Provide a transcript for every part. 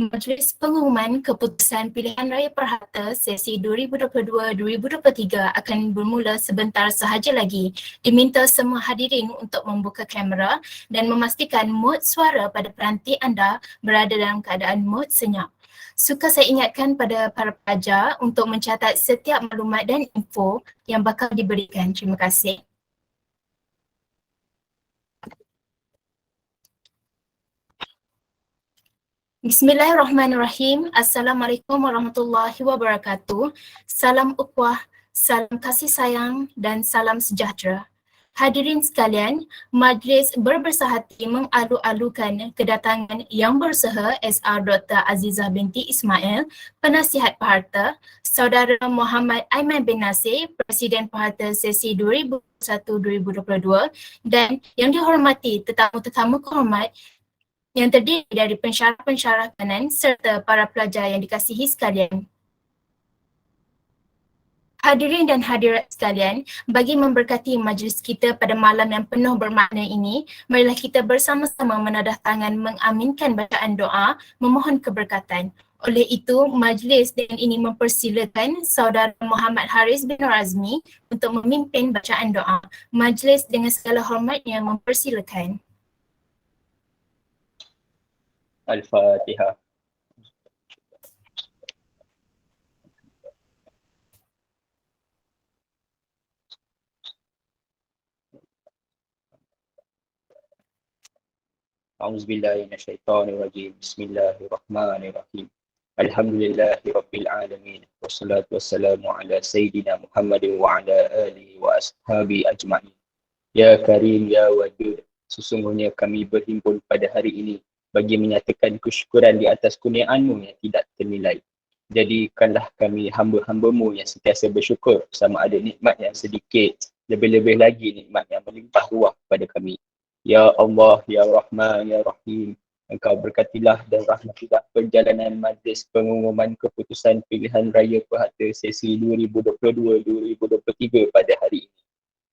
Majlis Pengumuman Keputusan Pilihan Raya Perhata sesi 2022-2023 akan bermula sebentar sahaja lagi. Diminta semua hadirin untuk membuka kamera dan memastikan mod suara pada peranti anda berada dalam keadaan mod senyap. Suka saya ingatkan pada para pelajar untuk mencatat setiap maklumat dan info yang bakal diberikan. Terima kasih. Bismillahirrahmanirrahim. Assalamualaikum warahmatullahi wabarakatuh. Salam ukhuwah, salam kasih sayang dan salam sejahtera. Hadirin sekalian, majlis berbesar mengalu-alukan kedatangan Yang Bersaha SR Dr. Azizah binti Ismail, Penasihat Perharta, Saudara Muhammad Aiman bin Nasir, Presiden Perharta sesi 2021-2022 dan yang dihormati tetamu-tetamu kehormat yang terdiri dari pensyarah-pensyarah kanan serta para pelajar yang dikasihi sekalian. Hadirin dan hadirat sekalian, bagi memberkati majlis kita pada malam yang penuh bermakna ini, marilah kita bersama-sama menadah tangan mengaminkan bacaan doa, memohon keberkatan. Oleh itu, majlis dengan ini mempersilakan Saudara Muhammad Haris bin Razmi untuk memimpin bacaan doa. Majlis dengan segala hormatnya mempersilakan. Al-Fatihah. A'udzubillahi minasyaitonirrajim. Bismillahirrahmanirrahim. Alhamdulillahi rabbil alamin. Wassalatu wassalamu ala sayyidina Muhammadin wa ala alihi wa ashabi ajma'in. Ya Karim, Ya Wadud, sesungguhnya kami berhimpun pada hari ini bagi menyatakan kesyukuran di atas kurniaan-Mu yang tidak ternilai. Jadikanlah kami hamba-hamba-Mu yang sentiasa bersyukur sama ada nikmat yang sedikit, lebih-lebih lagi nikmat yang melimpah ruah pada kami. Ya Allah, Ya Rahman, Ya Rahim, Engkau berkatilah dan rahmatilah perjalanan majlis pengumuman keputusan pilihan raya Perhata sesi 2022-2023 pada hari ini.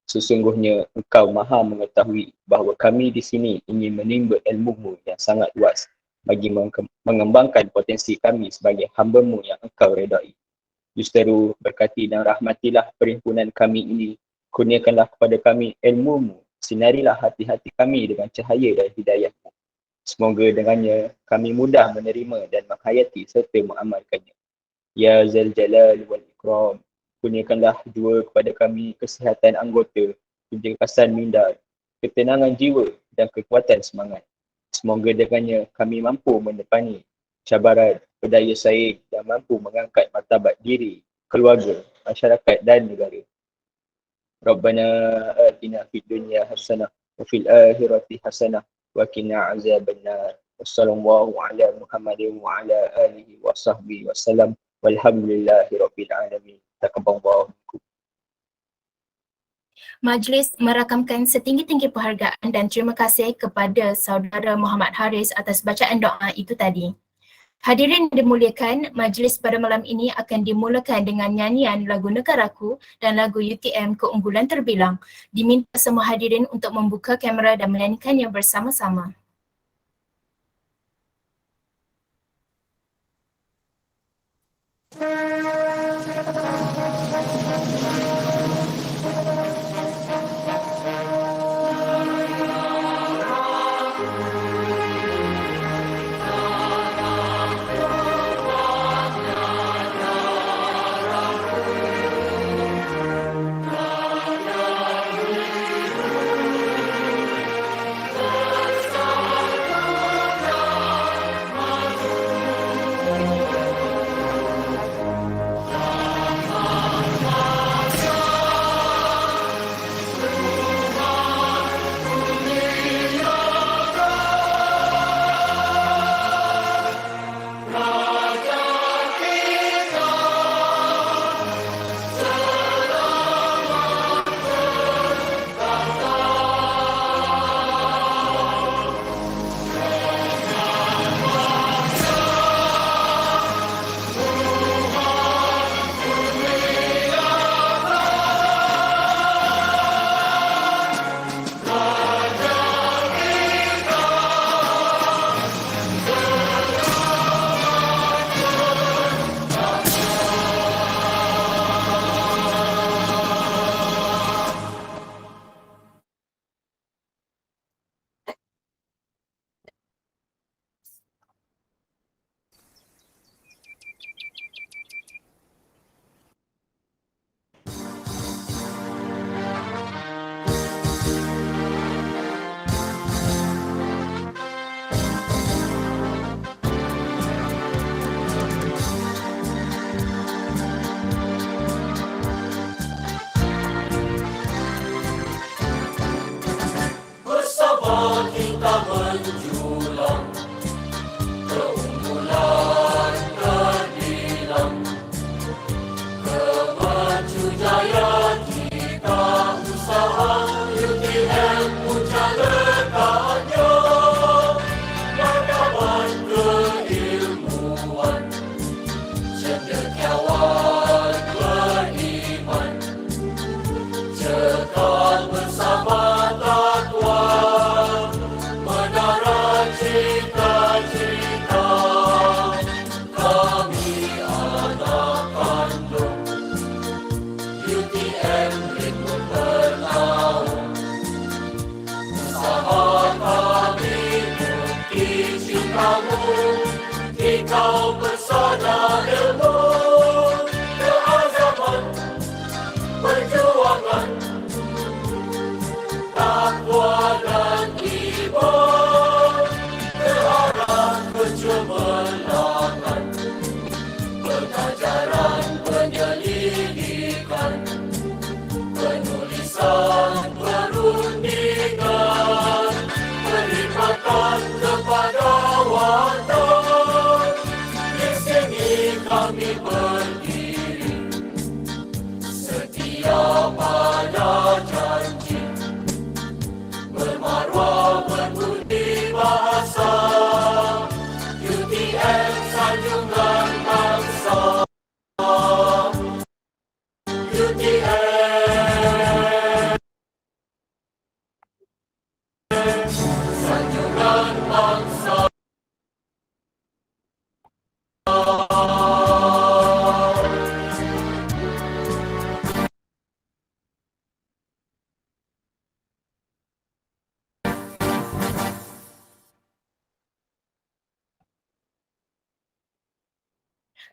Sesungguhnya Engkau maha mengetahui bahawa kami di sini ingin menimba ilmu-Mu yang sangat luas bagi mengembangkan potensi kami sebagai hamba-Mu yang Engkau redai. Justeru berkati dan rahmatilah perhimpunan kami ini. Kurniakanlah kepada kami ilmu-Mu. Sinarilah hati-hati kami dengan cahaya dan hidayah-Mu. Semoga dengannya kami mudah menerima dan menghayati serta mengamalkannya. Ya Zal Jalal wal Ikram, kurniakanlah jua kepada kami kesihatan anggota, kecergasan minda, ketenangan jiwa dan kekuatan semangat. Semoga dengannya kami mampu mendepani cabaran, berdaya saing dan mampu mengangkat martabat diri, keluarga, masyarakat dan negara. Rabbana atina fid dunya hasanah wa fil akhirati hasanah wa qina azabannar. Wassallallahu ala Muhammadin wa ala alihi wa sahbihi wasallam. Walhamdulillahi rabbil alamin. Taqabbalallahu. Majlis merakamkan setinggi-tinggi penghargaan dan terima kasih kepada Saudara Muhammad Haris atas bacaan doa itu tadi. Hadirin yang dimuliakan, majlis pada malam ini akan dimulakan dengan nyanyian lagu Negaraku dan lagu UTM Keunggulan Terbilang. Diminta semua hadirin untuk membuka kamera dan menyanyikannya bersama-sama. Stop.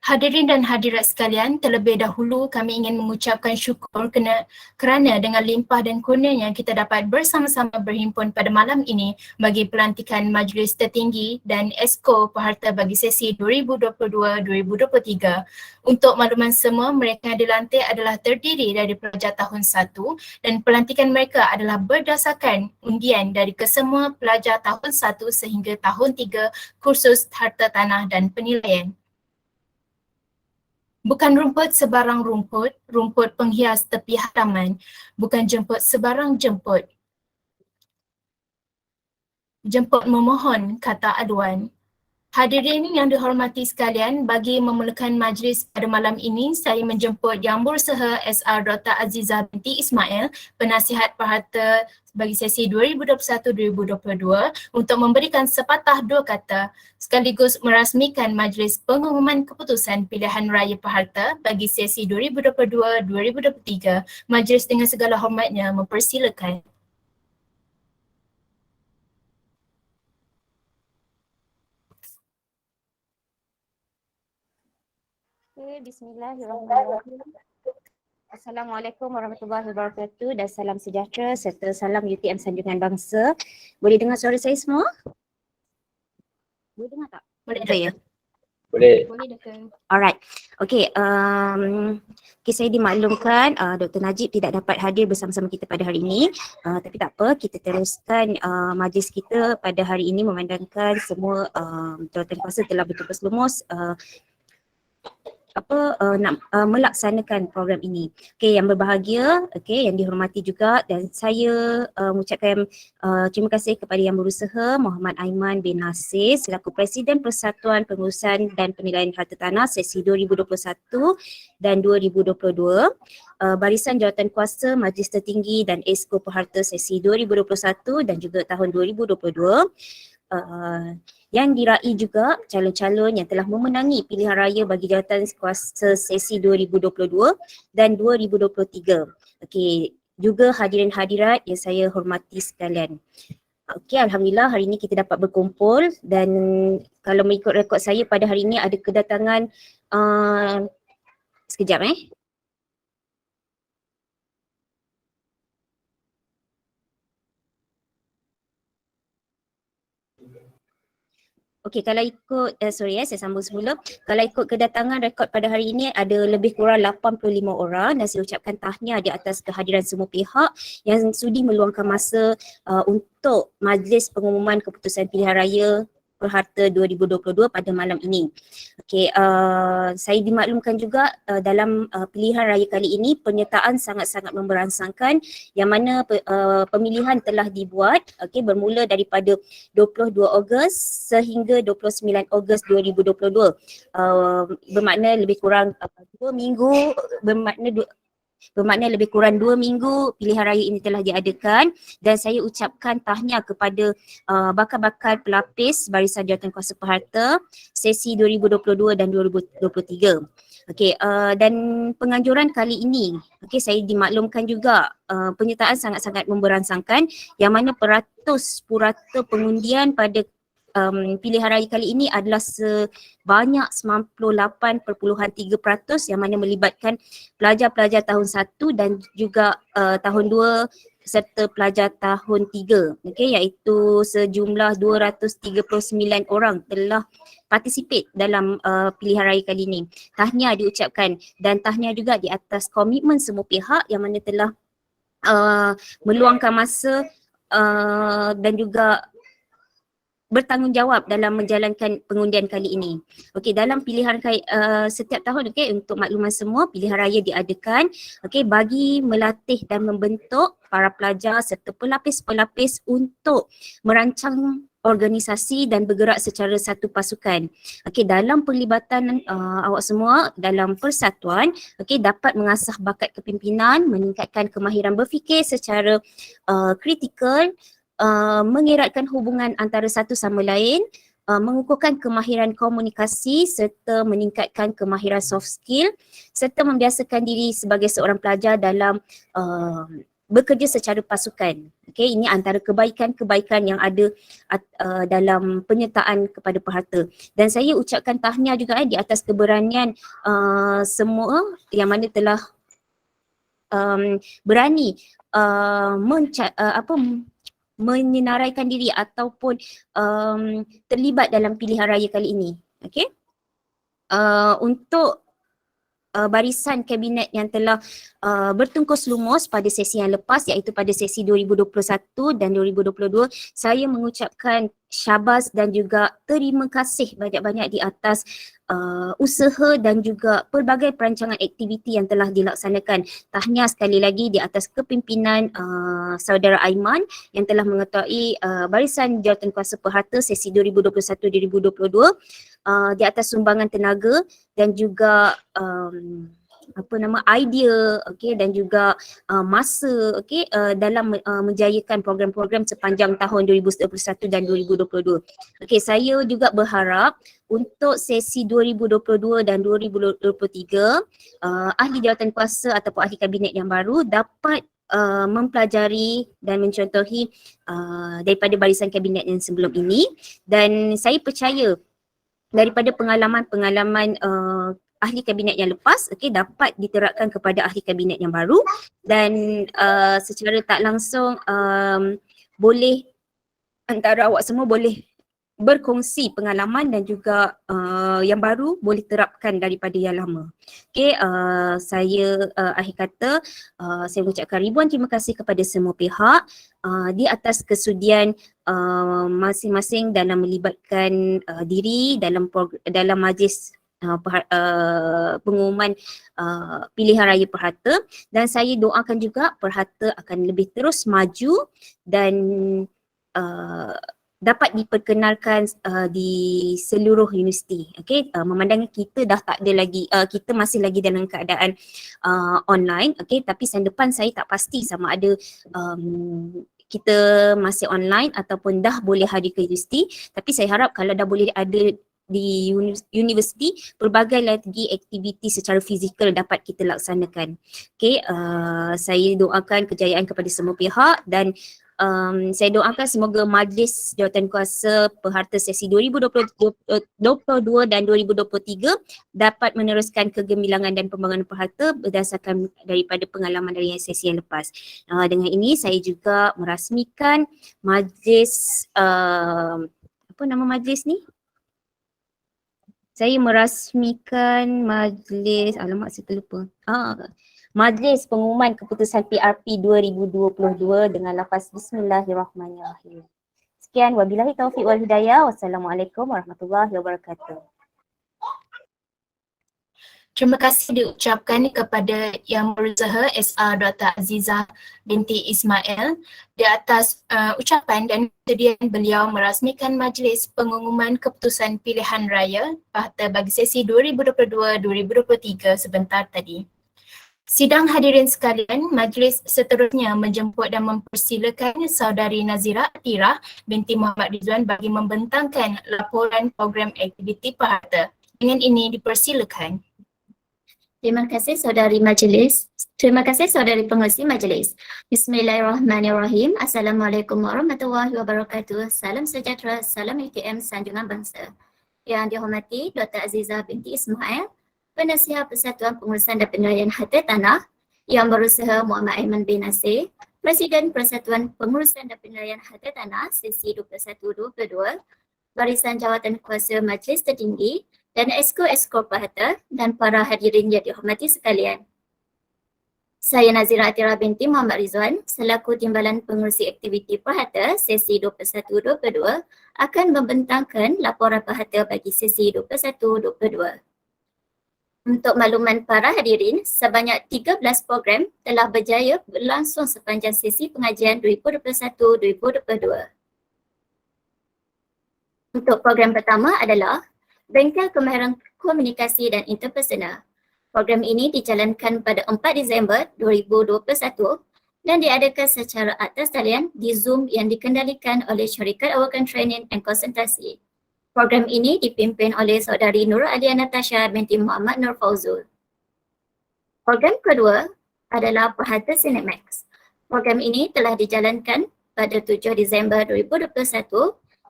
Hadirin dan hadirat sekalian, terlebih dahulu kami ingin mengucapkan syukur kerana dengan limpah dan kurnianya kita dapat bersama-sama berhimpun pada malam ini bagi pelantikan Majlis Tertinggi dan Esko Peharta bagi sesi 2022-2023. Untuk makluman semua, mereka yang dilantik adalah terdiri dari pelajar tahun 1 dan pelantikan mereka adalah berdasarkan undian dari kesemua pelajar tahun 1 sehingga tahun 3 kursus harta tanah dan penilaian. Bukan rumput sebarang rumput, rumput penghias tepi halaman. Bukan jemput sebarang jemput. Jemput memohon, kata aduan. Hadirin yang dihormati sekalian, bagi memulakan majlis pada malam ini, saya menjemput Yang Berusaha SR Dr. Azizah binti Ismail, Penasihat Peharta bagi sesi 2021-2022 untuk memberikan sepatah dua kata sekaligus merasmikan majlis pengumuman keputusan pilihan raya peharta bagi sesi 2022-2023. Majlis dengan segala hormatnya mempersilakan. Bismillahirrahmanirrahim. Assalamualaikum warahmatullahi wabarakatuh dan salam sejahtera serta salam UTM Sanjungan Bangsa. Boleh dengar suara saya semua? Boleh dengar tak? Boleh, Saya. Boleh. Boleh, Doktor. Alright. Okay, saya dimaklumkan Dr. Najib tidak dapat hadir bersama-sama kita pada hari ini. Tapi tak apa, kita teruskan majlis kita pada hari ini memandangkan semua jawatan kuasa telah betul-betul lumus nak melaksanakan program ini. Okey, yang berbahagia, okey, yang dihormati juga, dan saya mengucapkan terima kasih kepada Yang Berusaha Muhammad Aiman bin Nasir selaku Presiden Persatuan Pengurusan dan Penilaian Harta Tanah sesi 2021 dan 2022, Barisan Jawatan Kuasa Majlis Tertinggi dan Esko Peharta sesi 2021 dan juga tahun 2022. Yang diraih juga calon-calon yang telah memenangi pilihan raya bagi jawatan kuasa sesi 2022 dan 2023. Okey, juga hadirin hadirat yang saya hormati sekalian. Okey, alhamdulillah hari ini kita dapat berkumpul dan kalau mengikut rekod saya pada hari ini ada kedatangan sekejap. Okey, kalau ikut, saya sambung semula. Kalau ikut kedatangan rekod pada hari ini ada lebih kurang 85 orang dan saya ucapkan tahniah di atas kehadiran semua pihak yang sudi meluangkan masa untuk majlis pengumuman keputusan pilihan raya Perharta 2022 pada malam ini. Okey, saya dimaklumkan juga dalam pilihan raya kali ini penyertaan sangat-sangat memberangsangkan yang mana pemilihan telah dibuat bermula daripada 22 Ogos sehingga 29 Ogos 2022. Bermakna lebih kurang 2 minggu, bermakna lebih kurang 2 minggu pilihan raya ini telah diadakan dan saya ucapkan tahniah kepada bakal-bakal pelapis Barisan Jawatankuasa Perharta sesi 2022 dan 2023. Okey, dan penganjuran kali ini, saya dimaklumkan juga penyertaan sangat-sangat memberangsangkan yang mana peratus purata pengundian pada pilihan raya kali ini adalah sebanyak 98.3% yang mana melibatkan pelajar-pelajar tahun 1 dan juga tahun 2 serta pelajar tahun 3, iaitu sejumlah 239 orang telah participate dalam pilihan raya kali ini. Tahniah diucapkan dan tahniah juga di atas komitmen semua pihak yang mana telah meluangkan masa dan juga bertanggungjawab dalam menjalankan pengundian kali ini. Okey, dalam pilihan setiap tahun untuk makluman semua pilihan raya diadakan bagi melatih dan membentuk para pelajar serta pelapis-pelapis untuk merancang organisasi dan bergerak secara satu pasukan. Dalam perlibatan awak semua dalam persatuan dapat mengasah bakat kepimpinan, meningkatkan kemahiran berfikir secara kritikal, mengeratkan hubungan antara satu sama lain, mengukuhkan kemahiran komunikasi serta meningkatkan kemahiran soft skill serta membiasakan diri sebagai seorang pelajar dalam bekerja secara pasukan. Ini antara kebaikan-kebaikan yang ada dalam penyertaan kepada Perharta. Dan saya ucapkan tahniah juga di atas keberanian semua yang mana telah berani menyenaraikan diri ataupun terlibat dalam pilihan raya kali ini. Untuk barisan kabinet yang telah bertungkus lumus pada sesi yang lepas iaitu pada sesi 2021 dan 2022, saya mengucapkan syabas dan juga terima kasih banyak-banyak di atas usaha dan juga pelbagai perancangan aktiviti yang telah dilaksanakan. Tahniah sekali lagi di atas kepimpinan saudara Aiman yang telah mengetahui Barisan Jawatankuasa Perharta sesi 2021-2022 di atas sumbangan tenaga dan juga idea dan juga masa dalam menjayakan program-program sepanjang tahun 2021 dan 2022. Saya juga berharap untuk sesi 2022 dan 2023 ahli jawatankuasa ataupun ahli kabinet yang baru dapat mempelajari dan mencontohi daripada barisan kabinet yang sebelum ini, dan saya percaya daripada pengalaman-pengalaman ahli kabinet yang lepas dapat diterapkan kepada ahli kabinet yang baru dan secara tak langsung boleh antara awak semua boleh berkongsi pengalaman dan juga yang baru boleh terapkan daripada yang lama. Saya akhir kata saya mengucapkan ribuan terima kasih kepada semua pihak di atas kesudian masing-masing dalam melibatkan diri dalam majlis pengumuman pilihan raya Perharta, dan saya doakan juga Perharta akan lebih terus maju dan dapat diperkenalkan di seluruh universiti. Memandangkan kita dah tak ada lagi, kita masih lagi dalam keadaan online, tapi tahun depan saya tak pasti sama ada kita masih online ataupun dah boleh hadir ke universiti, tapi saya harap kalau dah boleh ada di universiti, pelbagai lagi aktiviti secara fizikal dapat kita laksanakan. Saya doakan kejayaan kepada semua pihak dan saya doakan semoga Majlis Jawatankuasa Perharta sesi 2022 dan 2023 dapat meneruskan kegemilangan dan pembangunan Perharta berdasarkan daripada pengalaman dari sesi yang lepas. Dengan ini saya juga merasmikan majlis, apa nama majlis ni? Saya merasmikan majlis, alamak saya terlupa. Majlis pengumuman keputusan PRP 2022 dengan lafaz Bismillahirrahmanirrahim. Sekian, wabillahi taufiq wal hidayah. Wassalamualaikum warahmatullahi wabarakatuh. Terima kasih diucapkan kepada Yang Berusaha SR Dr. Azizah binti Ismail di atas ucapan dan kesediaan beliau merasmikan Majlis Pengumuman Keputusan Pilihan Raya Pahata bagi sesi 2022-2023 sebentar tadi. Sidang hadirin sekalian, majlis seterusnya menjemput dan mempersilakan Saudari Nazira Atirah binti Muhammad Rizwan bagi membentangkan laporan program aktiviti Pahata. Dengan ini dipersilakan. Terima kasih saudari majlis. Terima kasih saudari pengerusi majlis. Bismillahirrahmanirrahim. Assalamualaikum warahmatullahi wabarakatuh. Salam sejahtera, salam UTM Sanjungan Bangsa. Yang dihormati Dr. Azizah binti Ismail, Penasihat Persatuan Pengurusan dan Penilaian Harta Tanah, Yang Berusaha Muhammad Aiman bin Nasir, Presiden Persatuan Pengurusan dan Penilaian Harta Tanah sesi 21-22, Barisan Jawatan Kuasa Majlis Tertinggi dan Esko Pahata dan para hadirin yang dihormati sekalian. Saya Nazira Atirah binti Muhammad Rizwan selaku Timbalan Pengurusi Aktiviti Pahata sesi 21-22 akan membentangkan laporan Pahata bagi sesi 21-22. Untuk makluman para hadirin, sebanyak 13 program telah berjaya berlangsung sepanjang sesi pengajian 2021-2022. Untuk program pertama adalah Bengkel Kemahiran Komunikasi dan Interpersonal. Program ini dijalankan pada 4 Disember 2021 dan diadakan secara atas talian di Zoom yang dikendalikan oleh Syarikat Awakan Training and Konsentrasi. Program ini dipimpin oleh Saudari Nur Alia Natasha binti Muhammad Nur Fauzul. Program kedua adalah Pahata Cinemax. Program ini telah dijalankan pada 7 Disember 2021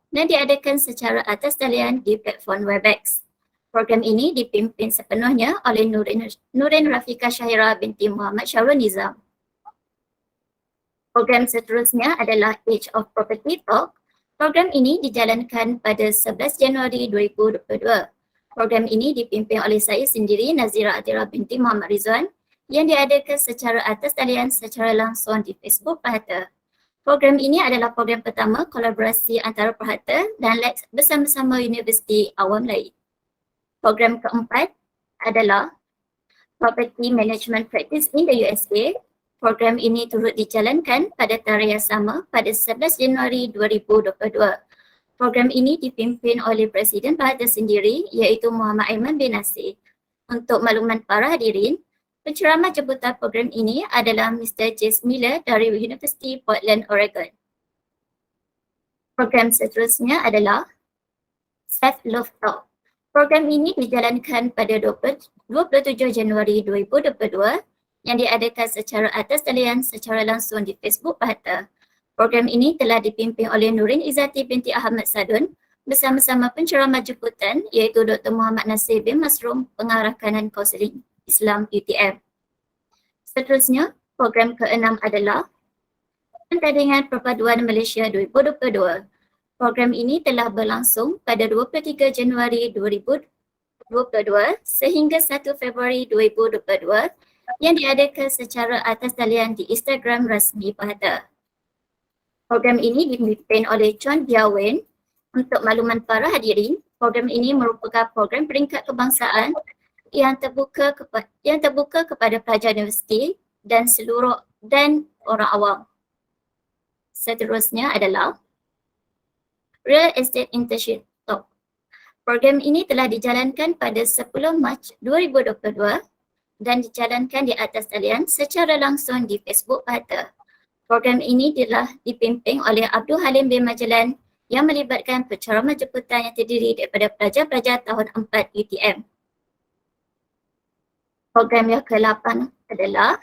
dan diadakan secara atas talian di platform Webex. Program ini dipimpin sepenuhnya oleh Nurin Rafika Syahira binti Muhammad Syarul Nizam. Program seterusnya adalah Age of Property Talk. Program ini dijalankan pada 11 Januari 2022. Program ini dipimpin oleh saya sendiri, Nazira Atirah binti Muhammad Rizwan, yang diadakan secara atas talian secara langsung di Facebook Pahata. Program ini adalah program pertama kolaborasi antara Pahata dan LEX bersama-sama Universiti Awam lain. Program keempat adalah Property Management Practice in the USA. Program ini turut dijalankan pada tarikh yang sama pada 11 Januari 2022. Program ini dipimpin oleh Presiden Pahata sendiri iaitu Muhammad Aiman bin Nasir. Untuk makluman para hadirin, penceramah jemputan program ini adalah Mr. Jace Miller dari University Portland, Oregon. Program seterusnya adalah Self Love Talk. Program ini dijalankan pada 27 Januari 2022 yang diadakan secara atas talian secara langsung di Facebook Pahata. Program ini telah dipimpin oleh Nurin Izzati binti Ahmad Sadun bersama-sama penceramah jemputan iaitu Dr. Muhammad Nasir bin Masrum, Pengarah Kanan Kaunseling Islam UTM. Seterusnya, program ke-6 adalah Pertandingan Perpaduan Malaysia 2022. Program ini telah berlangsung pada 23 Januari 2022 sehingga 1 Februari 2022 yang diadakan secara atas talian di Instagram rasmi Pahata. Program ini dipimpin oleh Chon Biawen. Untuk makluman para hadirin, program ini merupakan program peringkat kebangsaan yang terbuka kepada pelajar universiti dan orang awam. Seterusnya adalah Real Estate Internship Talk. Program ini telah dijalankan pada 10 Mac 2022 dan dijalankan di atas talian secara langsung di Facebook Pahata. Program ini telah dipimpin oleh Abdul Halim bin Majalan yang melibatkan penceramah jemputan yang terdiri daripada pelajar-pelajar tahun 4 UTM. Program yang ke-8 adalah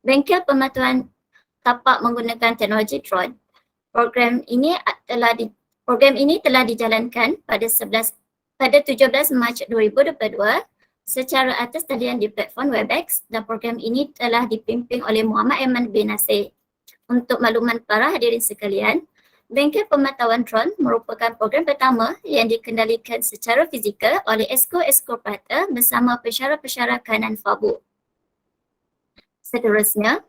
Bengkel Pematuhan Tapak menggunakan teknologi drone. Program ini telah dijalankan pada 17 Mac 2022 secara atas talian di platform Webex dan program ini telah dipimpin oleh Muhammad Aiman bin Nasir. Untuk makluman para hadirin sekalian, Bengkel Pemantauan Drone merupakan program pertama yang dikendalikan secara fizikal oleh Esko Pata bersama pensyarah-pensyarah kanan FABU. Seterusnya,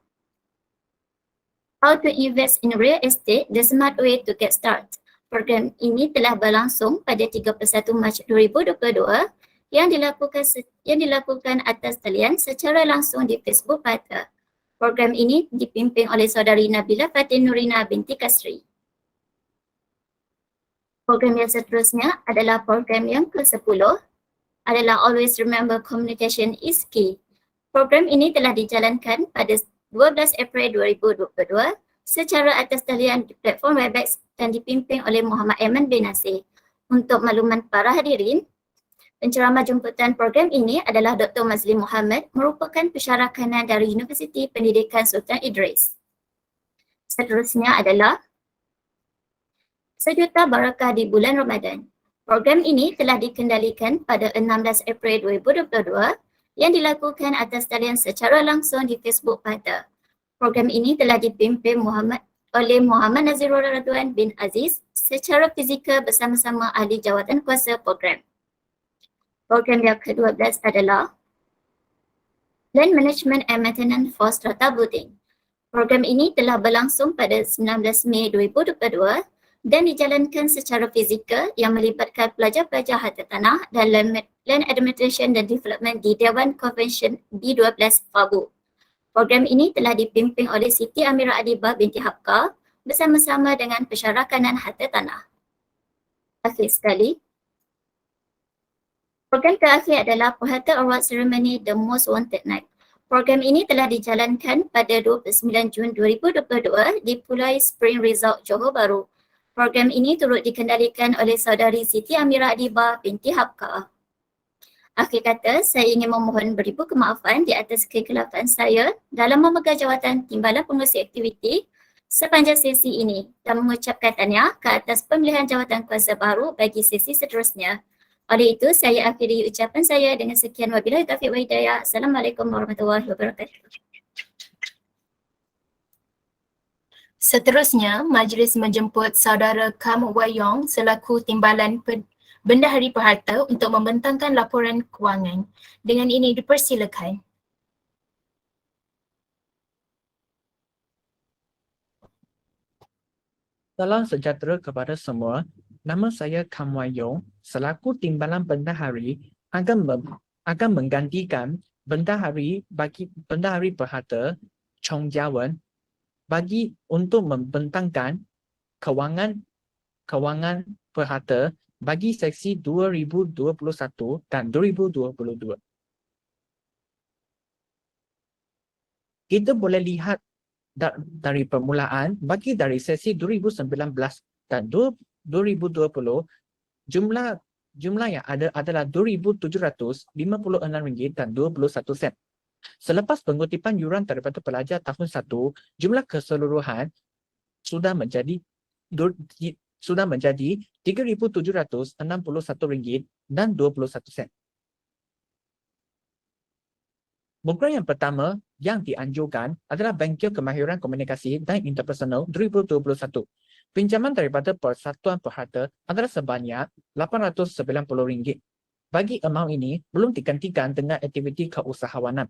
How to Invest in Real Estate, The Smart Way to Get Started. Program ini telah berlangsung pada 31 Mac 2022 yang dilakukan atas talian secara langsung di Facebook Pata. Program ini dipimpin oleh saudari Nabila Fatin Nurina binti Kasri. Program yang seterusnya adalah program yang ke-10 adalah Always Remember Communication is Key. Program ini telah dijalankan pada 12 April 2022 secara atas talian di platform Webex dan dipimpin oleh Muhammad Aiman bin Nasir. Untuk makluman para hadirin, penceramah jemputan program ini adalah Dr. Mazli Muhammad, merupakan pensyarah kanan dari Universiti Pendidikan Sultan Idris. Seterusnya adalah Sejuta Barakah di Bulan Ramadan. Program ini telah dikendalikan pada 16 April 2022 yang dilakukan atas talian secara langsung di Facebook Pata. Program ini telah dipimpin oleh Muhammad Nazirul Radwan bin Aziz secara fizikal bersama-sama ahli jawatan kuasa program. Program yang ke-12 adalah Land Management and Maintenance for Strata Building. Program ini telah berlangsung pada 19 Mei 2022 dan dijalankan secara fizikal yang melibatkan pelajar-pelajar harta tanah dan Land Administration dan Development di Dewan Convention B12 FABU. Program ini telah dipimpin oleh Siti Amirah Adibah binti Habka bersama-sama dengan pensyarah kanan harta tanah. Akhir sekali, program terakhir adalah Puhata Award Ceremony The Most Wanted Night. Program ini telah dijalankan pada 29 Jun 2022 di Pulai Spring Resort Johor Bahru. Program ini turut dikendalikan oleh saudari Siti Amirah Adibah binti Habka. Akhir kata, saya ingin memohon beribu kemaafan di atas kegelapan saya dalam memegang jawatan Timbalan Pengurusi Aktiviti sepanjang sesi ini dan mengucapkan tahniah ke atas pemilihan jawatan kuasa baru bagi sesi seterusnya. Oleh itu, saya akhiri ucapan saya dengan sekian wabillahi taufiq wa hidayah. Assalamualaikum warahmatullahi wabarakatuh. Seterusnya, majlis menjemput saudara Kam Wayong selaku Timbalan Bendahari Peharta untuk membentangkan laporan kewangan. Dengan ini dipersilakan. Salam sejahtera kepada semua. Nama saya Kam Wayong selaku Timbalan Bendahari akan menggantikan Bendahari Peharta Chong Jia-wen untuk membentangkan kewangan peharta bagi seksi 2021 dan 2022. Kita boleh lihat dari permulaan bagi dari sesi 2019 dan 2020 jumlah yang ada adalah RM2,756 dan 21 sen. Selepas pengutipan yuran daripada pelajar tahun 1, jumlah keseluruhan sudah menjadi RM3,761 dan 21 sen. Program yang pertama yang dianjurkan adalah Bengkel Kemahiran Komunikasi dan Interpersonal 2021. Pinjaman daripada Persatuan Peharta adalah sebanyak RM890. Bagi amount ini belum digantikan dengan aktiviti keusahawanan.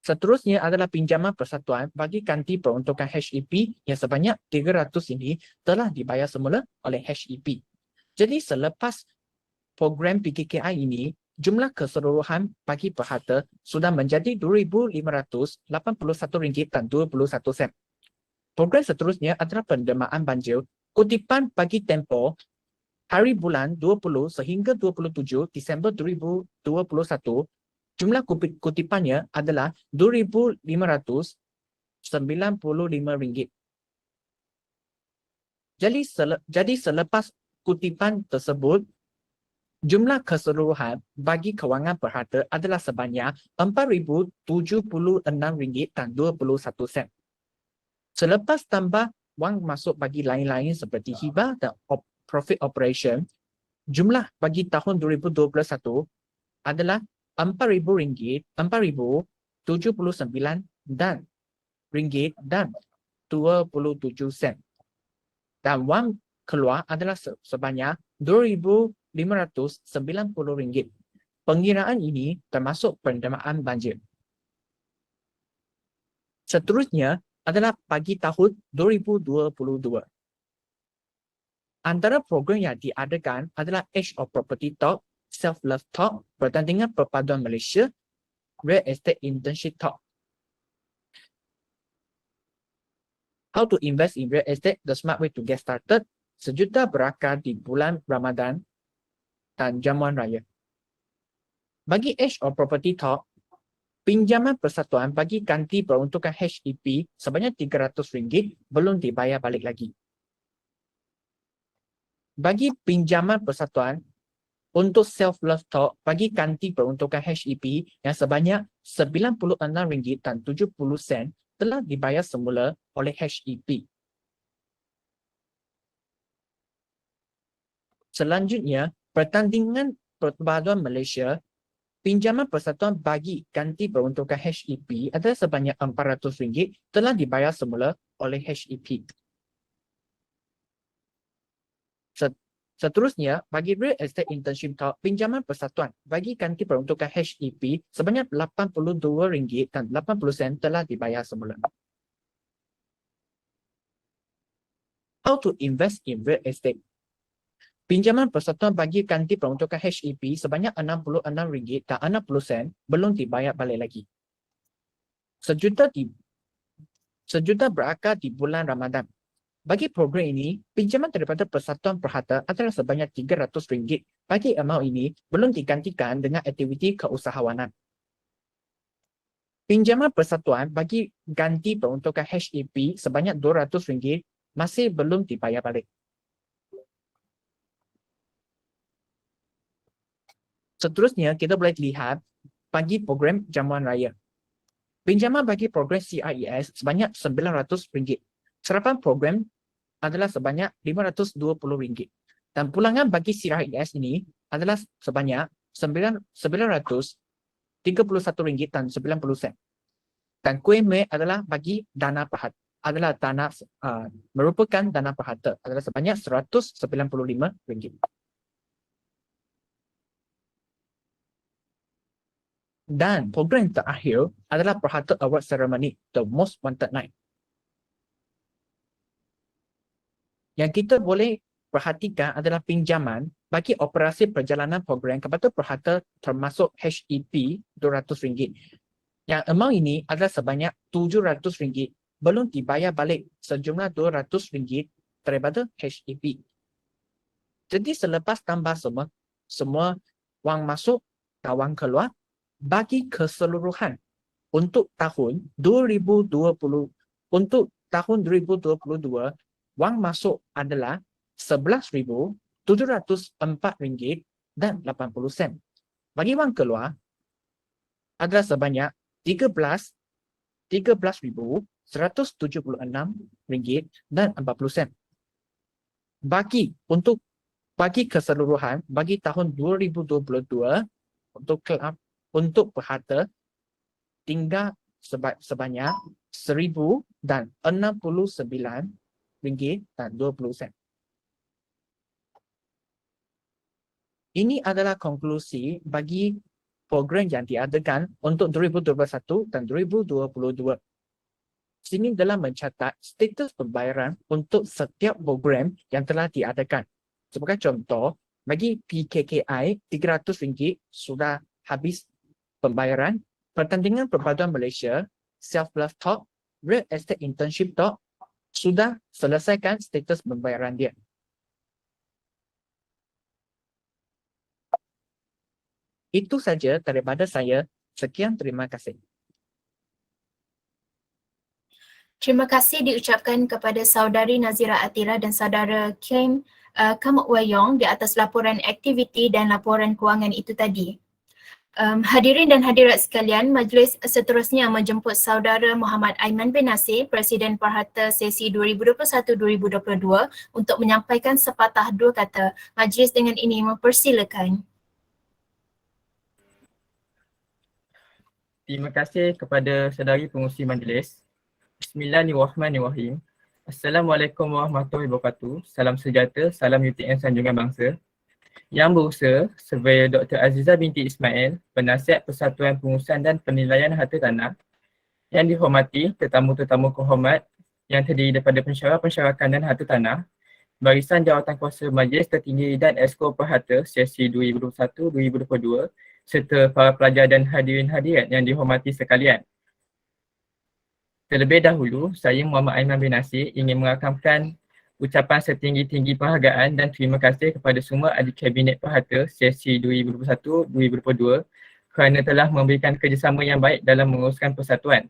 Seterusnya adalah pinjaman persatuan bagi kanti peruntukan HEP yang sebanyak 300 ini telah dibayar semula oleh HEP. Jadi selepas program PKKI ini, jumlah keseluruhan bagi peharta sudah menjadi RM2,581 dan 21 sen. Program seterusnya adalah pendermaan banjir. Kutipan bagi tempoh hari bulan 20 sehingga 27 Disember 2021, jumlah kutipannya adalah RM2,595. Jadi selepas kutipan tersebut, jumlah keseluruhan bagi kewangan peharta adalah sebanyak RM4,076 dan 21 sen. Selepas tambah wang masuk bagi lain-lain seperti hibah dan profit operation, jumlah bagi tahun 2021 adalah RM4,079 dan 27 sen. dan wang keluar adalah sebanyak RM2,590. Pengiraan ini termasuk penerimaan banjir. Seterusnya adalah bagi tahun 2022. Antara program yang diadakan adalah Age of Property Talk, Self-Love Talk, Pertandingan Perpaduan Malaysia, Real Estate Internship Talk. How to invest in real estate, the smart way to get started, sejuta berakar di bulan Ramadan dan jamuan raya. Bagi Age of Property Talk, pinjaman persatuan bagi ganti peruntukan HEP sebanyak RM300 belum dibayar balik lagi. Bagi pinjaman persatuan untuk Self-Love Talk bagi ganti peruntukan HEP yang sebanyak RM96.70 telah dibayar semula oleh HEP. Selanjutnya, Pertandingan Perpaduan Malaysia, pinjaman persatuan bagi ganti peruntukan HEP adalah sebanyak RM400 telah dibayar semula oleh HEP. Seterusnya, bagi Real Estate Internship Talk, pinjaman persatuan bagi ganti peruntukan HEP sebanyak RM82.80 telah dibayar semula. How to invest in real estate? Pinjaman persatuan bagi ganti peruntukan HEP sebanyak RM66.60 belum dibayar balik lagi. Sejuta berakar di bulan Ramadan. Bagi program ini, pinjaman daripada Persatuan Perhata adalah sebanyak RM300. Bagi amount ini belum digantikan dengan aktiviti keusahawanan. Pinjaman persatuan bagi ganti peruntukan HEP sebanyak RM200 masih belum dibayar balik. Seterusnya, kita boleh lihat bagi program jamuan raya. Pinjaman bagi program CRES sebanyak RM900. Serapan program adalah sebanyak RM520. Dan pulangan bagi CRES ini adalah sebanyak RM931.90. Dan kuih mei adalah bagi dana perhata, merupakan dana perhata adalah sebanyak RM195. Dan program terakhir adalah Perhata Award Ceremony, The Most Wanted Night. Yang kita boleh perhatikan adalah pinjaman bagi operasi perjalanan program kepada perhata termasuk HEP RM200. Yang amount ini adalah sebanyak RM700 belum dibayar balik sejumlah RM200 daripada HEP. Jadi selepas tambah semua wang masuk dan wang keluar, bagi keseluruhan untuk tahun 2022, wang masuk adalah RM11,704.80. Bagi wang keluar adalah sebanyak RM13,176.40. Bagi keseluruhan bagi tahun 2022 untuk perhata tinggal sebanyak RM1,069.20. Ini adalah konklusi bagi program yang diadakan untuk 2021 dan 2022. Sini telah mencatat status pembayaran untuk setiap program yang telah diadakan. Sebagai contoh, bagi PKKI RM300 sudah habis pembayaran. Pertandingan Perpaduan Malaysia, Self-Love Talk, Real Estate Internship Talk sudah selesaikan status pembayaran dia. Itu saja daripada saya. Sekian, terima kasih. Terima kasih diucapkan kepada Saudari Nazira Atira dan Saudara Kim Kamukwayong di atas laporan aktiviti dan laporan kewangan itu tadi. Hadirin dan hadirat sekalian, majlis seterusnya menjemput Saudara Muhammad Aiman bin Nasir, Presiden Perhata sesi 2021-2022 untuk menyampaikan sepatah dua kata. Majlis dengan ini mempersilakan. Terima kasih kepada saudari pengurusi majlis. Bismillahirrahmanirrahim. Assalamualaikum warahmatullahi wabarakatuh. Salam sejahtera, salam UTM Sanjungan Bangsa. Yang berusaha, Surveyor Dr. Azizah binti Ismail, Penasihat Persatuan Pengurusan dan Penilaian Harta Tanah. Yang dihormati tetamu-tetamu kehormat yang terdiri daripada pensyarah pensyarakan dan harta tanah, Barisan Jawatan Kuasa Majlis Tertinggi dan Esko Perhata sesi 2021-2022 serta para pelajar dan hadirin hadirat yang dihormati sekalian. Terlebih dahulu, saya Muhammad Aiman bin Nasir ingin merakamkan ucapan setinggi-tinggi penghargaan dan terima kasih kepada semua ahli Kabinet Perhata sesi 2021-2022 kerana telah memberikan kerjasama yang baik dalam menguruskan persatuan.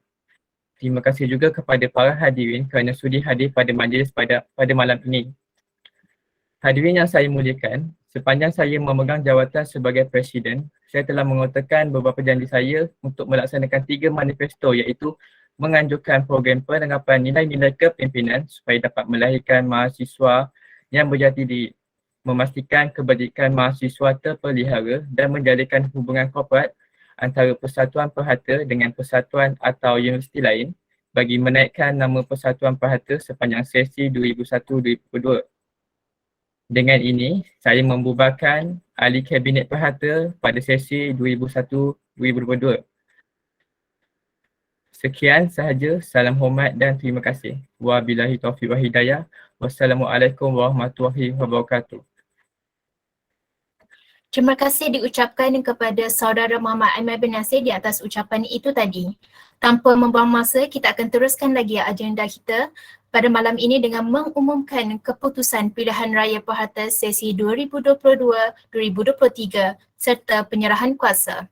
Terima kasih juga kepada para hadirin kerana sudi hadir pada majlis pada malam ini. Hadirin yang saya muliakan, sepanjang saya memegang jawatan sebagai Presiden, saya telah mengutarakan beberapa janji saya untuk melaksanakan 3 manifesto iaitu menganjurkan program penerapan nilai-nilai kepimpinan supaya dapat melahirkan mahasiswa yang berjati diri, memastikan kebajikan mahasiswa terpelihara dan menjadikan hubungan korporat antara Persatuan Perhata dengan persatuan atau universiti lain bagi menaikkan nama Persatuan Perhata sepanjang sesi 2001-2022. Dengan ini, saya membubarkan ahli Kabinet Perhata pada sesi 2001-2022. Sekian sahaja, salam hormat dan terima kasih. Wabillahi taufiq wal hidayah. Wassalamualaikum warahmatullahi wabarakatuh. Terima kasih diucapkan kepada saudara Muhammad Aiman bin Nasir di atas ucapan itu tadi. Tanpa membuang masa, kita akan teruskan lagi agenda kita pada malam ini dengan mengumumkan keputusan pilihan raya Perhata sesi 2022-2023 serta penyerahan kuasa.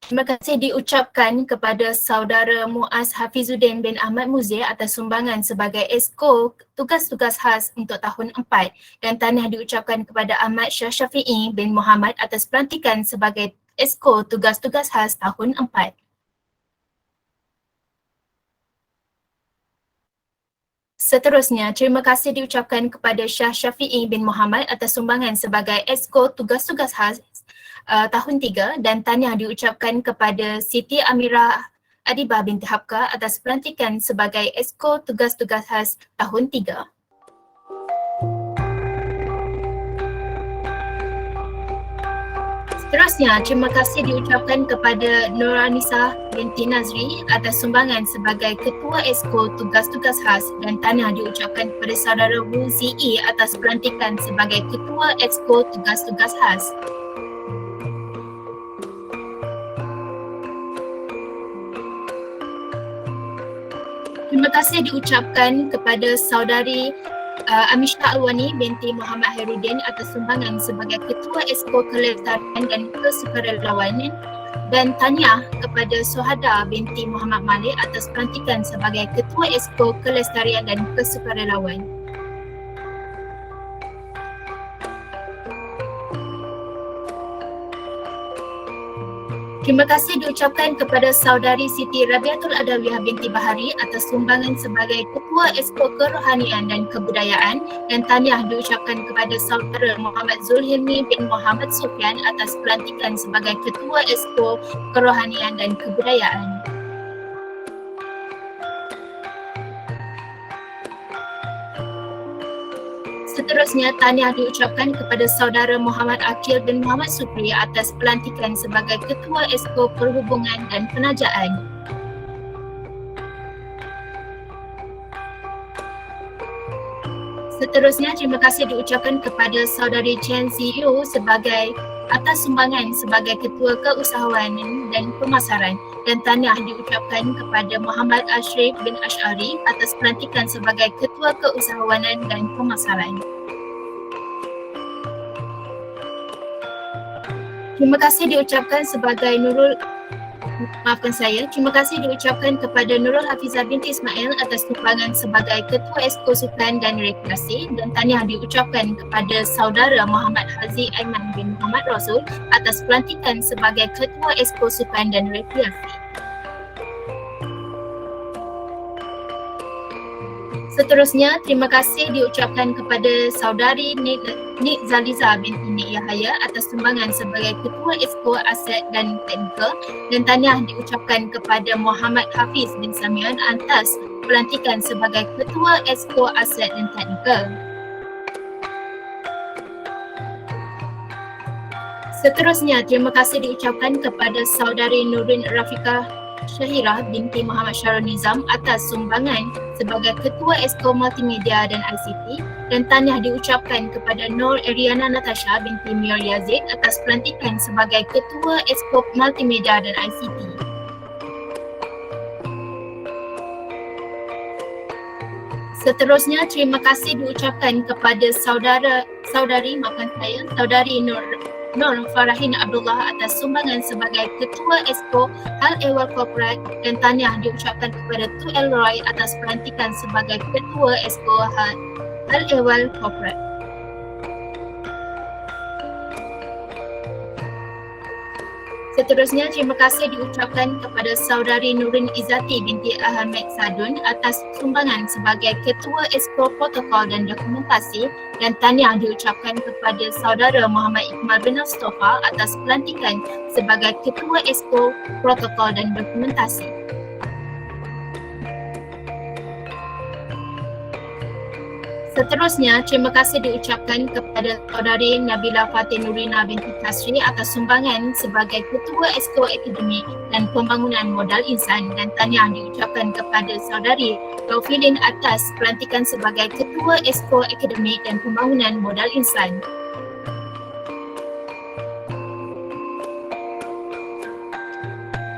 Terima kasih diucapkan kepada saudara Muaz Hafizuddin bin Ahmad Muzir atas sumbangan sebagai Esko tugas-tugas khas untuk tahun 4 dan tahniah diucapkan kepada Ahmad Shah Syafi'i bin Muhammad atas pelantikan sebagai Esko tugas-tugas khas tahun 4. Seterusnya, terima kasih diucapkan kepada Shah Syafi'i bin Muhammad atas sumbangan sebagai Esko tugas-tugas khas tahun 3 dan tahniah diucapkan kepada Siti Amirah Adibah binti Habka atas pelantikan sebagai Esko tugas-tugas khas tahun 3. Seterusnya, terima kasih diucapkan kepada Nuranisah binti Nazri atas sumbangan sebagai Ketua Esko tugas-tugas khas dan tahniah diucapkan kepada saudara Wu Zi'i atas pelantikan sebagai Ketua Esko tugas-tugas khas. Terima kasih diucapkan kepada saudari Amisha Alwani binti Muhammad Hairuddin atas sumbangan sebagai Ketua Esko Kelestarian dan Kesukarelawanan dan tahniah kepada Sohada binti Muhammad Malik atas pelantikan sebagai Ketua Esko Kelestarian dan Kesukarelawan. Terima kasih diucapkan kepada saudari Siti Rabiatul Adawiyah binti Bahari atas sumbangan sebagai Ketua Esko Kerohanian dan Kebudayaan dan tahniah diucapkan kepada saudara Muhammad Zulhilmi bin Muhammad Sufyan atas pelantikan sebagai Ketua Esko Kerohanian dan Kebudayaan. Seterusnya, tahniah diucapkan kepada saudara Muhammad Akil bin Muhammad Supri atas pelantikan sebagai Ketua Esko Perhubungan dan Penajaan. Seterusnya, terima kasih diucapkan kepada saudari Chen Ziyu sebagai atas sumbangan sebagai Ketua Keusahawanan dan Pemasaran dan tahniah diucapkan kepada Muhammad Ashrif bin Ash'ari atas pelantikan sebagai Ketua Keusahawanan dan Pemasaran. Terima kasih diucapkan sebagai Terima kasih diucapkan kepada Nurul Hafizah binti Ismail atas sumbangan sebagai Ketua Esko Sukan dan Rekreasi dan tahniah diucapkan kepada saudara Muhammad Hazi Aiman bin Muhammad Rasul atas pelantikan sebagai Ketua Esko Sukan dan Rekreasi. Seterusnya, terima kasih diucapkan kepada saudari Nik Zaliza binti Nik Yahaya atas sumbangan sebagai Ketua Exco Aset dan Teknikal, dan tahniah diucapkan kepada Muhammad Hafiz bin Samian atas pelantikan sebagai Ketua Exco Aset dan Teknikal. Seterusnya, terima kasih diucapkan kepada saudari Nurin Rafiqah Syahirah binti Muhammad Syarul Nizam atas sumbangan sebagai Ketua Exco Multimedia dan ICT, dan tahniah diucapkan kepada Nur Ariana Natasha binti Mir Yazid atas pelantikan sebagai Ketua Exco Multimedia dan ICT. Seterusnya, terima kasih diucapkan kepada saudari Nur Farahin Abdullah atas sumbangan sebagai Ketua Exco Hal Ehwal Korporat, dan tahniah diucapkan kepada Tu Elroy atas pelantikan sebagai Ketua Exco Hal Ehwal Korporat. Seterusnya, terima kasih diucapkan kepada saudari Nurin Izzati binti Ahmed Sadun atas sumbangan sebagai Ketua Exco Protokol dan Dokumentasi, dan tahniah diucapkan kepada saudara Muhammad Iqmal bin Mustafa atas pelantikan sebagai Ketua Exco Protokol dan Dokumentasi. Seterusnya, terima kasih diucapkan kepada saudari Nabila Fatih Nurina binti Kasri atas sumbangan sebagai Ketua Exco Akademik dan Pembangunan Modal Insan, dan tahniah diucapkan kepada saudari Taufilin atas pelantikan sebagai Ketua Exco Akademik dan Pembangunan Modal Insan.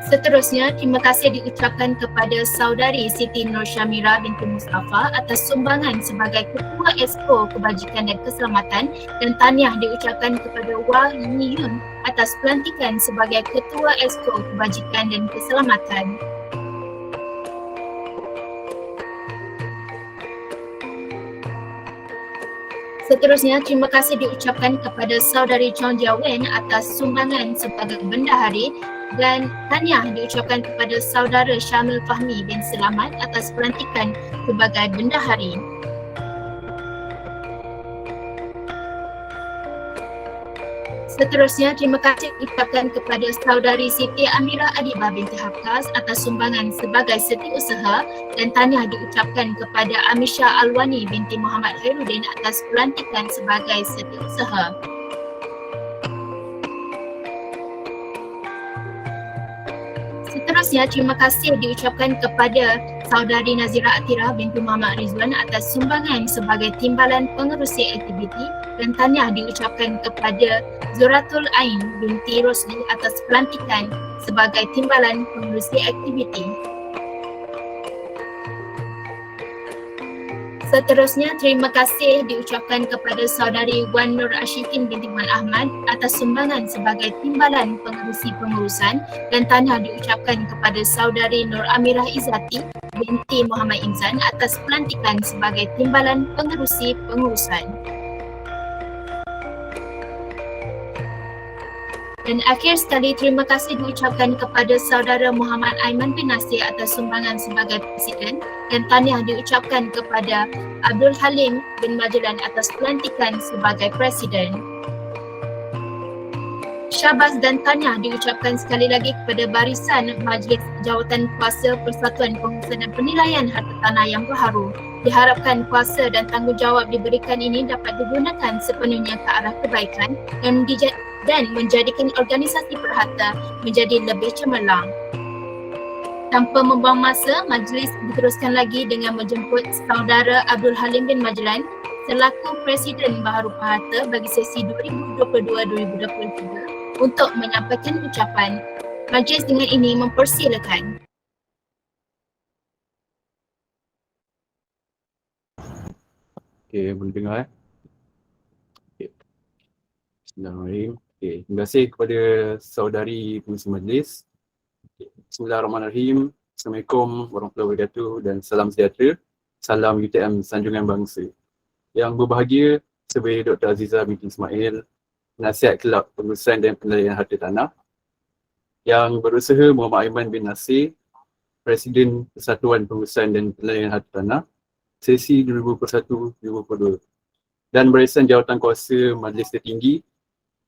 Seterusnya, terima kasih diucapkan kepada saudari Siti Nur Syamira binti Mustafa atas sumbangan sebagai Ketua Exco Kebajikan dan Keselamatan, dan tahniah diucapkan kepada Wah Yi Yun atas pelantikan sebagai Ketua Exco Kebajikan dan Keselamatan. Seterusnya, terima kasih diucapkan kepada saudari Chong Jia Wen atas sumbangan sebagai bendahari, dan tahniah diucapkan kepada saudara Syamil Fahmi bin Selamat atas pelantikan sebagai bendahari. Seterusnya, terima kasih diucapkan kepada saudari Siti Amirah Adibah binti Hafkaz atas sumbangan sebagai setiausaha, dan tahniah diucapkan kepada Amisha Alwani binti Muhammad Khairuddin atas pelantikan sebagai setiausaha. Seterusnya, terima kasih diucapkan kepada saudari Nazira Atirah binti Muhammad Rizwan atas sumbangan sebagai timbalan pengerusi aktiviti, dan tahniah diucapkan kepada Zuratul Ain binti Rosli atas pelantikan sebagai timbalan pengerusi aktiviti. Seterusnya, terima kasih diucapkan kepada saudari Wan Nur Ashikin binti Wan Ahmad atas sumbangan sebagai timbalan pengerusi pengurusan, dan tahniah diucapkan kepada saudari Nur Amirah Izzati binti Muhammad Inzan atas pelantikan sebagai timbalan pengerusi pengurusan. Dan akhir sekali, terima kasih diucapkan kepada saudara Muhammad Aiman bin Nasir atas sumbangan sebagai Presiden, dan tahniah diucapkan kepada Abdul Halim bin Majlan atas pelantikan sebagai Presiden. Syabas dan tahniah diucapkan sekali lagi kepada barisan Majlis Jawatan Kuasa Persatuan Pengurusan dan Penilaian Harta Tanah yang berharu. Diharapkan kuasa dan tanggungjawab diberikan ini dapat digunakan sepenuhnya ke arah kebaikan dan menjadikan organisasi perhata menjadi lebih cemerlang. Tanpa membuang masa, majlis diteruskan lagi dengan menjemput saudara Abdul Halim bin Majlan selaku Presiden Baharu Perhata bagi sesi 2022-2023 untuk menyampaikan ucapan. Majlis dengan ini mempersilakan. Okey, boleh dengar Okay. Bismillahirrahmanirrahim. Okey, terima kasih kepada saudari pengurusi majlis. Bismillahirrahmanirrahim. Assalamualaikum warahmatullahi wabarakatuh dan salam sejahtera. Salam UTM Sanjungan Bangsa. Yang berbahagia, Sebagai Dr. Aziza binti Ismail, Penasihat Kelab Pengurusan dan Penilaian Harta Tanah. Yang berusaha Muhammad Aiman bin Nasir, Presiden Persatuan Pengurusan dan Penilaian Harta Tanah. sesi 2021-2022 dan Barisan Jawatankuasa Majlis Tertinggi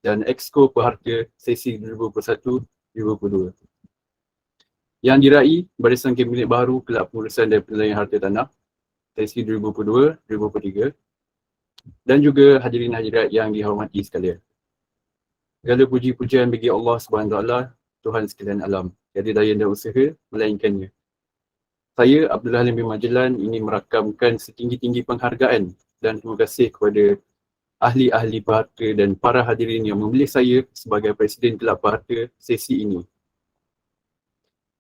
dan Exco Peharta sesi 2021-2022. Yang diraih Barisan Kabinet Baharu Kelab Pengurusan dan Penilaian Harta Tanah sesi 2022-2023 dan juga hadirin hadirat yang dihormati sekalian. Segala puji-pujian bagi Allah SWT, Tuhan sekalian alam, tiada daya dan usaha melainkannya. Saya, Abdullah Halim bin Majlan, ingin merakamkan setinggi-tinggi penghargaan dan terima kasih kepada ahli-ahli Peharta dan para hadirin yang memilih saya sebagai Presiden Kelab Peharta sesi ini.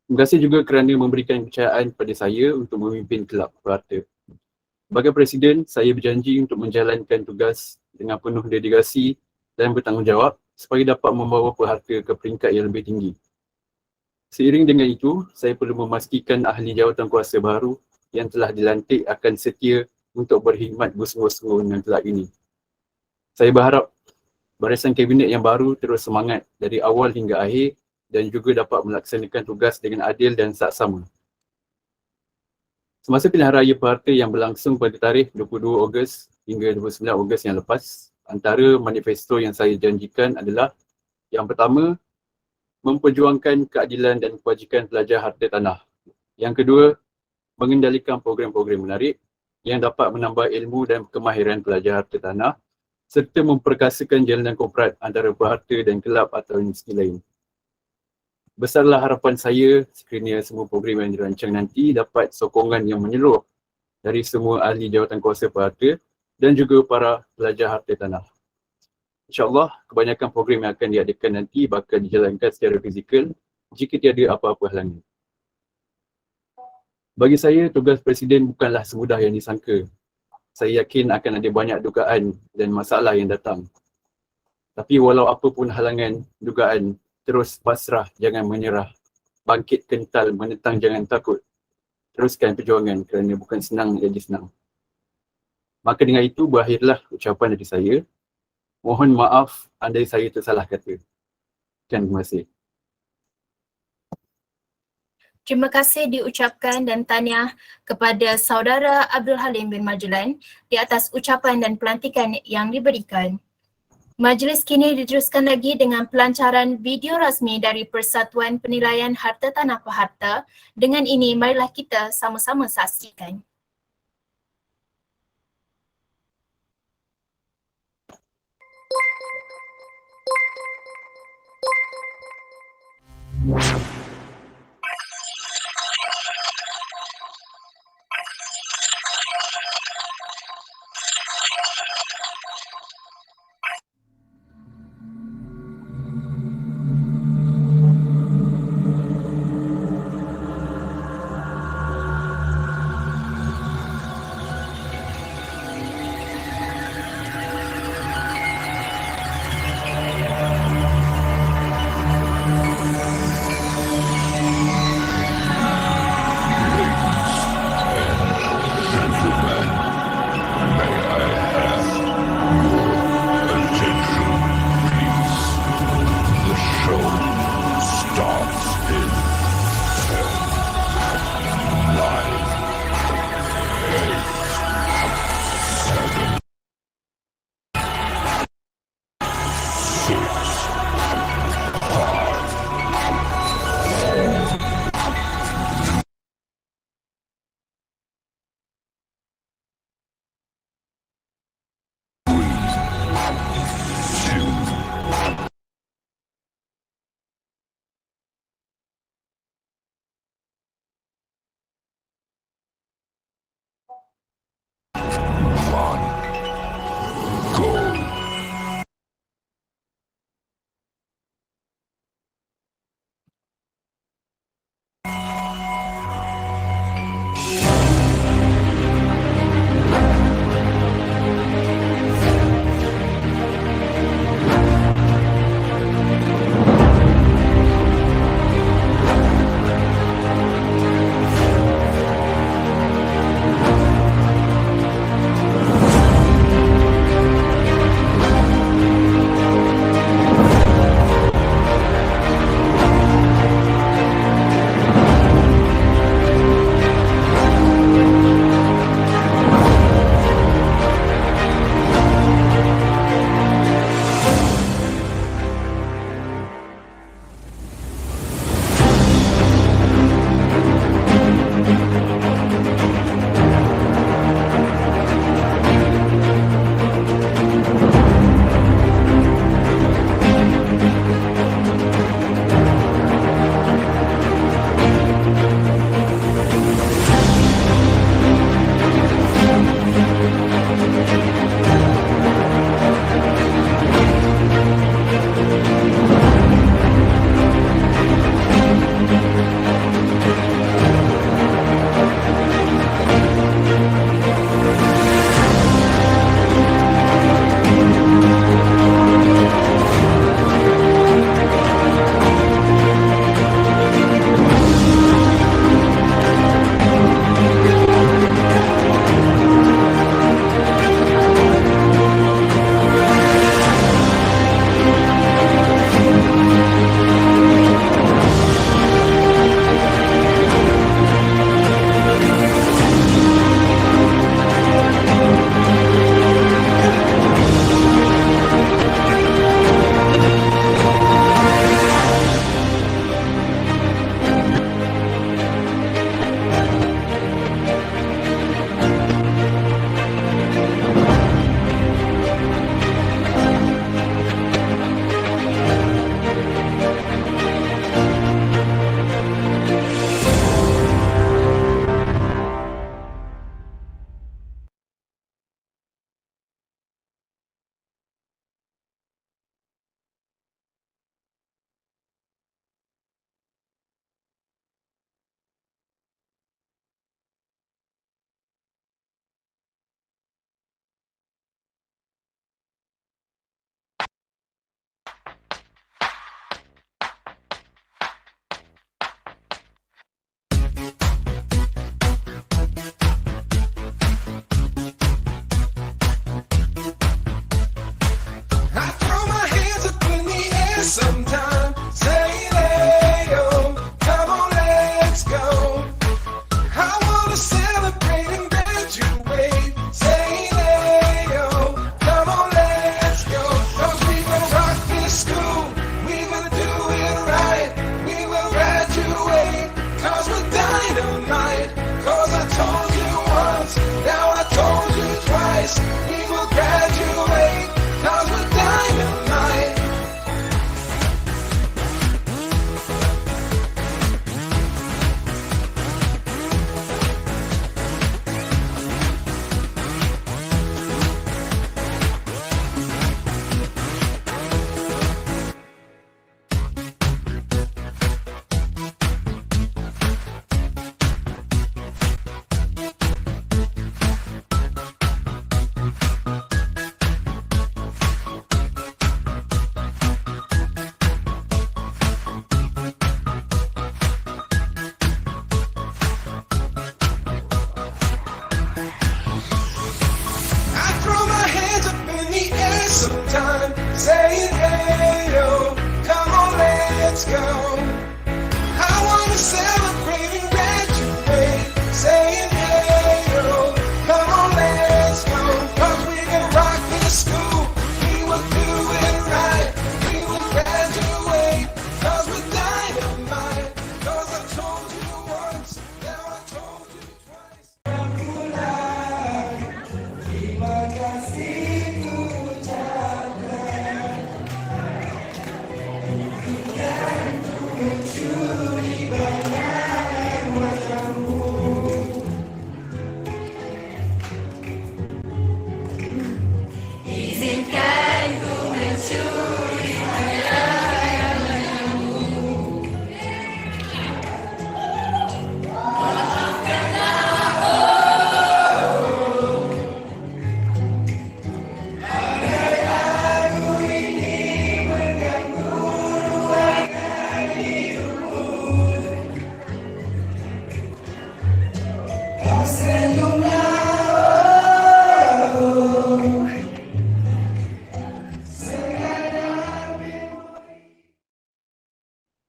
Terima kasih juga kerana memberikan kepercayaan kepada saya untuk memimpin Kelab Peharta. Sebagai Presiden, saya berjanji untuk menjalankan tugas dengan penuh dedikasi dan bertanggungjawab supaya dapat membawa Peharta ke peringkat yang lebih tinggi. Seiring dengan itu, saya perlu memastikan ahli jawatankuasa baru yang telah dilantik akan setia untuk berkhidmat bersungguh-sungguh dengan kelab ini. Saya berharap barisan kabinet yang baru terus semangat dari awal hingga akhir dan juga dapat melaksanakan tugas dengan adil dan saksama. Semasa pilihan raya Peharta yang berlangsung pada tarikh 22 Ogos hingga 29 Ogos yang lepas, antara manifesto yang saya janjikan adalah yang pertama, memperjuangkan keadilan dan kewajikan pelajar harta tanah. Yang kedua, mengendalikan program-program menarik yang dapat menambah ilmu dan kemahiran pelajar harta tanah serta memperkasakan jalanan korporat antara Peharta dan kelab atau institusi lain. Besarlah harapan saya sekiranya semua program yang dirancang nanti dapat sokongan yang menyeluruh dari semua ahli jawatankuasa Peharta dan juga para pelajar harta tanah. InsyaAllah, kebanyakan program yang akan diadakan nanti bakal dijalankan secara fizikal jika tiada apa-apa halangan. Bagi saya, tugas Presiden bukanlah semudah yang disangka. Saya yakin akan ada banyak dugaan dan masalah yang datang. Tapi walau apa pun halangan, dugaan, terus pasrah, jangan menyerah. Bangkit kental, menentang jangan takut. Teruskan perjuangan kerana bukan senang jadi senang. Maka dengan itu, berakhirlah ucapan dari saya. Mohon maaf andai saya tersalah kata. Terima kasih. Terima kasih diucapkan dan tahniah kepada Saudara Abdul Halim bin Majlan di atas ucapan dan pelantikan yang diberikan. Majlis kini diteruskan lagi dengan pelancaran video rasmi dari Persatuan Penilaian Harta Tanah Peharta. Dengan ini, marilah kita sama-sama saksikan.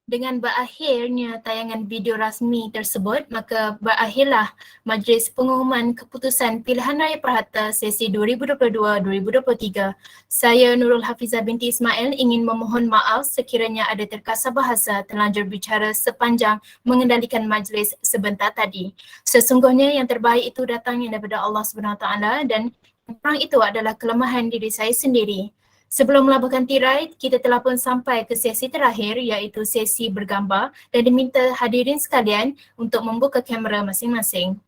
Dengan berakhirnya tayangan video rasmi tersebut, maka berakhirlah Majlis Pengumuman Keputusan Pilihan Raya Perhata sesi 2022-2023. Saya Nurul Hafizah binti Ismail ingin memohon maaf sekiranya ada terkasar bahasa terlanjur bicara sepanjang mengendalikan majlis sebentar tadi. Sesungguhnya yang terbaik itu datangnya daripada Allah SWT dan yang kurang itu adalah kelemahan diri saya sendiri. Sebelum melabuhkan tirai, kita telah pun sampai ke sesi terakhir iaitu sesi bergambar dan diminta hadirin sekalian untuk membuka kamera masing-masing.